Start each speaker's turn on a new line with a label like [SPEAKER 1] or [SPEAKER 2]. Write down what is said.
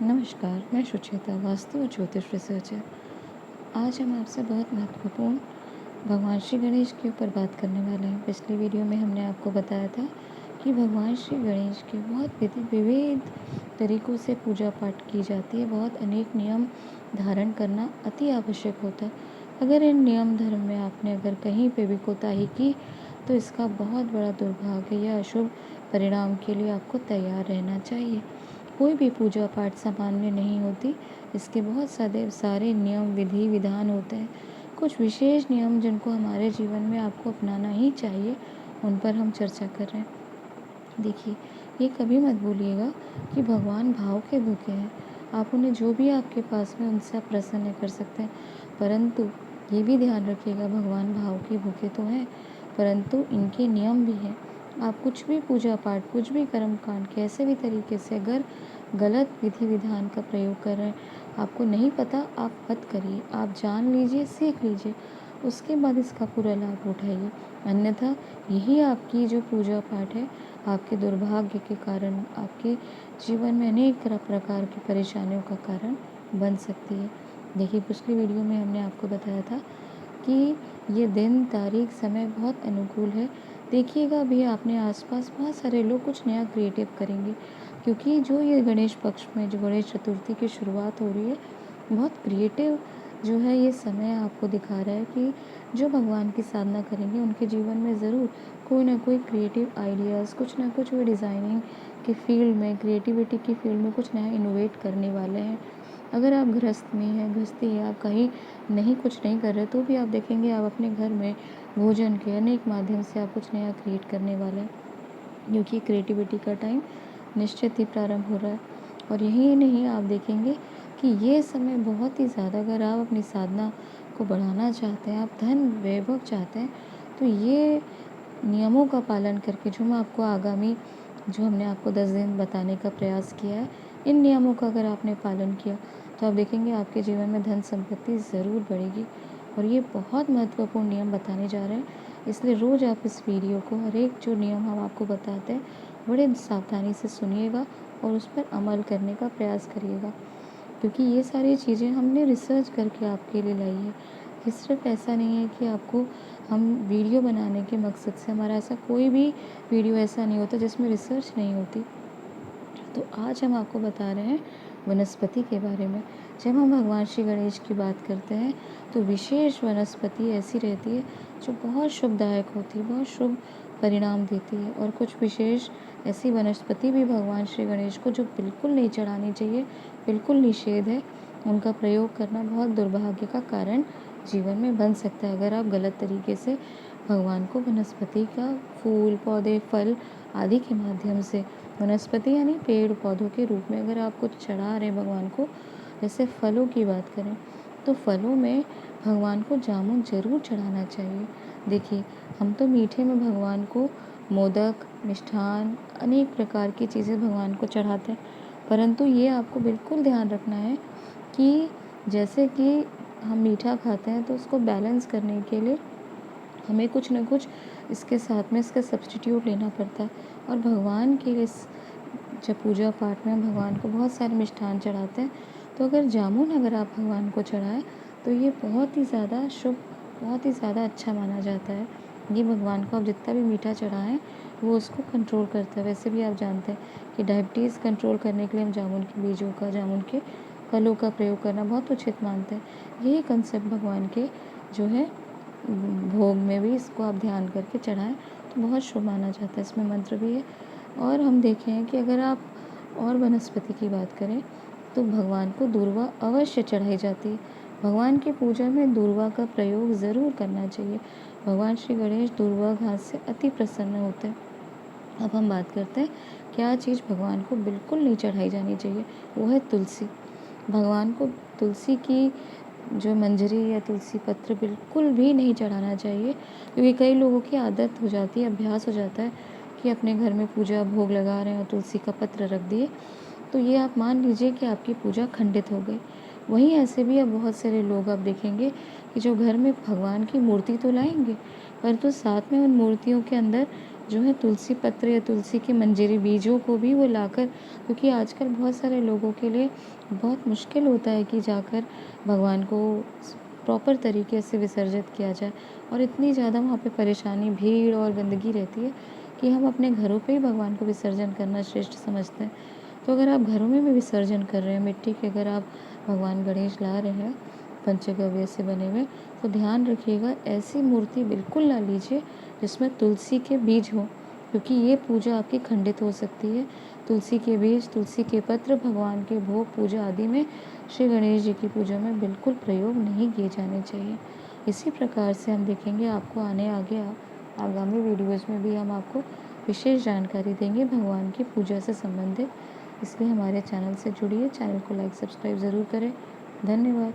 [SPEAKER 1] नमस्कार, मैं सुचेता, वास्तु और ज्योतिष रिसर्चर। आज हम आपसे बहुत महत्वपूर्ण भगवान श्री गणेश के ऊपर बात करने वाले हैं। पिछली वीडियो में हमने आपको बताया था कि भगवान श्री गणेश के बहुत विविध तरीक़ों से पूजा पाठ की जाती है। बहुत अनेक नियम धारण करना अति आवश्यक होता है। अगर इन नियम धर्म में आपने अगर कहीं पे भी कोताही की तो इसका बहुत बड़ा दुर्भाग्य या अशुभ परिणाम के लिए आपको तैयार रहना चाहिए। कोई भी पूजा पाठ सामान्य नहीं होती। इसके बहुत सारे नियम विधि विधान होते हैं। कुछ विशेष नियम जिनको हमारे जीवन में आपको अपनाना ही चाहिए, उन पर हम चर्चा कर रहे हैं। देखिए, ये कभी मत भूलिएगा कि भगवान भाव के भूखे हैं। आप उन्हें जो भी आपके पास में उनसे आप प्रसन्न कर सकते हैं, परंतु ये भी ध्यान रखिएगा भगवान भाव के भूखे तो हैं, परंतु इनके नियम भी हैं। आप कुछ भी पूजा पाठ, कुछ भी कर्म कांड कैसे भी तरीके से अगर गलत विधि विधान का प्रयोग कर रहे हैं, आपको नहीं पता, आप मत करिए। आप जान लीजिए, सीख लीजिए, उसके बाद इसका पूरा लाभ उठाइए। अन्यथा यही आपकी जो पूजा पाठ है, आपके दुर्भाग्य के कारण, आपके जीवन में अनेक प्रकार की परेशानियों का कारण बन सकती है। देखिए, पिछली वीडियो में हमने आपको बताया था कि ये दिन, तारीख, समय बहुत अनुकूल है। देखिएगा, अभी आपने आसपास बहुत सारे लोग कुछ नया क्रिएटिव करेंगे, क्योंकि जो ये गणेश पक्ष में जो गणेश चतुर्थी की शुरुआत हो रही है, बहुत क्रिएटिव जो है ये समय आपको दिखा रहा है कि जो भगवान की साधना करेंगे उनके जीवन में ज़रूर कोई ना कोई क्रिएटिव आइडियाज़, कुछ ना कुछ वो डिज़ाइनिंग के फील्ड में, क्रिएटिविटी की फील्ड में कुछ नया इनोवेट करने वाले हैं। अगर आप गृहस्थ में हैं, गृहस्थी है, आप कहीं नहीं कुछ नहीं कर रहे, तो भी आप देखेंगे आप अपने घर में भोजन के अनेक माध्यम से आप कुछ नया क्रिएट करने वाले हैं, क्योंकि क्रिएटिविटी का टाइम निश्चित ही प्रारंभ हो रहा है। और यही नहीं, आप देखेंगे कि ये समय बहुत ही ज़्यादा, अगर आप अपनी साधना को बढ़ाना चाहते हैं, आप धन वैभव चाहते हैं, तो ये नियमों का पालन करके जो मैं आपको आगामी जो हमने आपको 10 दिन बताने का प्रयास किया है, इन नियमों का अगर आपने पालन किया तो आप देखेंगे आपके जीवन में धन संपत्ति ज़रूर बढ़ेगी। और ये बहुत महत्वपूर्ण नियम बताने जा रहे हैं, इसलिए रोज़ आप इस वीडियो को, हर एक जो नियम हम आपको बताते हैं, बड़े सावधानी से सुनिएगा और उस पर अमल करने का प्रयास करिएगा, क्योंकि ये सारी चीज़ें हमने रिसर्च करके आपके लिए लाई है। ये सिर्फ ऐसा नहीं है कि आपको हम वीडियो बनाने के मकसद से, हमारा ऐसा कोई भी वीडियो ऐसा नहीं होता जिसमें रिसर्च नहीं होती। तो आज हम आपको बता रहे हैं वनस्पति के बारे में। जब हम भगवान श्री गणेश की बात करते हैं तो विशेष वनस्पति ऐसी रहती है जो बहुत शुभदायक होती है, बहुत शुभ परिणाम देती है। और कुछ विशेष ऐसी वनस्पति भी भगवान श्री गणेश को जो बिल्कुल नहीं चढ़ानी चाहिए, बिल्कुल निषेध है, उनका प्रयोग करना बहुत दुर्भाग्य का कारण जीवन में बन सकता है। अगर आप गलत तरीके से भगवान को वनस्पति का फूल, पौधे, फल आदि के माध्यम से, वनस्पति यानी पेड़ पौधों के रूप में अगर आप कुछ चढ़ा रहे भगवान को, जैसे फलों की बात करें तो फलों में भगवान को जामुन ज़रूर चढ़ाना चाहिए। देखिए, हम तो मीठे में भगवान को मोदक, मिष्ठान, अनेक प्रकार की चीज़ें भगवान को चढ़ाते हैं, परंतु ये आपको बिल्कुल ध्यान रखना है कि जैसे कि हम मीठा खाते हैं तो उसको बैलेंस करने के लिए हमें कुछ ना कुछ इसके साथ में इसका सब्स्टिट्यूट लेना पड़ता है। और भगवान के लिए जब पूजा पाठ में हम भगवान को बहुत सारे मिष्ठान चढ़ाते हैं, तो अगर जामुन अगर आप भगवान को चढ़ाएं तो ये बहुत ही ज़्यादा शुभ, बहुत ही ज़्यादा अच्छा माना जाता है। ये भगवान को आप जितना भी मीठा चढ़ाएं वो उसको कंट्रोल करता है। वैसे भी आप जानते हैं कि डायबिटीज़ कंट्रोल करने के लिए हम जामुन के बीजों का, जामुन के फलों का प्रयोग करना बहुत उचित मानते हैं। यही कंसेप्ट भगवान के जो है भोग में भी इसको आप ध्यान करके चढ़ाएं तो बहुत शुभ माना जाता है। इसमें मंत्र भी है। और हम देखें कि अगर आप और वनस्पति की बात करें तो भगवान को दूर्वा अवश्य चढ़ाई जाती है। भगवान की पूजा में दूर्वा का प्रयोग ज़रूर करना चाहिए। भगवान श्री गणेश दूर्वा घास से अति प्रसन्न होते हैं। अब हम बात करते हैं क्या चीज़ भगवान को बिल्कुल नहीं चढ़ाई जानी चाहिए, वो है तुलसी। भगवान को तुलसी की जो मंजरी या तुलसी पत्र बिल्कुल भी नहीं चढ़ाना चाहिए, क्योंकि कई लोगों की आदत हो जाती है, अभ्यास हो जाता है कि अपने घर में पूजा भोग लगा रहे हैं और तुलसी का पत्र रख दिए, तो ये आप मान लीजिए कि आपकी पूजा खंडित हो गई। वहीं ऐसे भी अब बहुत सारे लोग आप देखेंगे कि जो घर में भगवान की मूर्ति तो लाएंगे, परंतु साथ में उन मूर्तियों के अंदर जो है तुलसी पत्र या तुलसी के मंजरी बीजों को भी वो लाकर, क्योंकि आजकल बहुत सारे लोगों के लिए बहुत मुश्किल होता है कि जाकर भगवान को प्रॉपर तरीके से विसर्जित किया जाए, और इतनी ज़्यादा वहाँ पे परेशानी, भीड़ और गंदगी रहती है कि हम अपने घरों पे ही भगवान को विसर्जन करना श्रेष्ठ समझते हैं। तो अगर आप घरों में भी विसर्जन कर रहे हैं मिट्टी के, अगर आप भगवान गणेश ला रहे हैं पंचगव्य से बने हुए, तो ध्यान रखिएगा ऐसी मूर्ति बिल्कुल ना लीजिए जिसमें तुलसी के बीज हों, क्योंकि ये पूजा आपकी खंडित हो सकती है। तुलसी के बीज, तुलसी के पत्र भगवान के भोग पूजा आदि में, श्री गणेश जी की पूजा में बिल्कुल प्रयोग नहीं किए जाने चाहिए। इसी प्रकार से हम देखेंगे आपको आगे आगामी वीडियोज़ में भी हम आपको विशेष जानकारी देंगे भगवान की पूजा से संबंधित। इसलिए हमारे चैनल से जुड़िए, चैनल को लाइक सब्सक्राइब ज़रूर करें। धन्यवाद।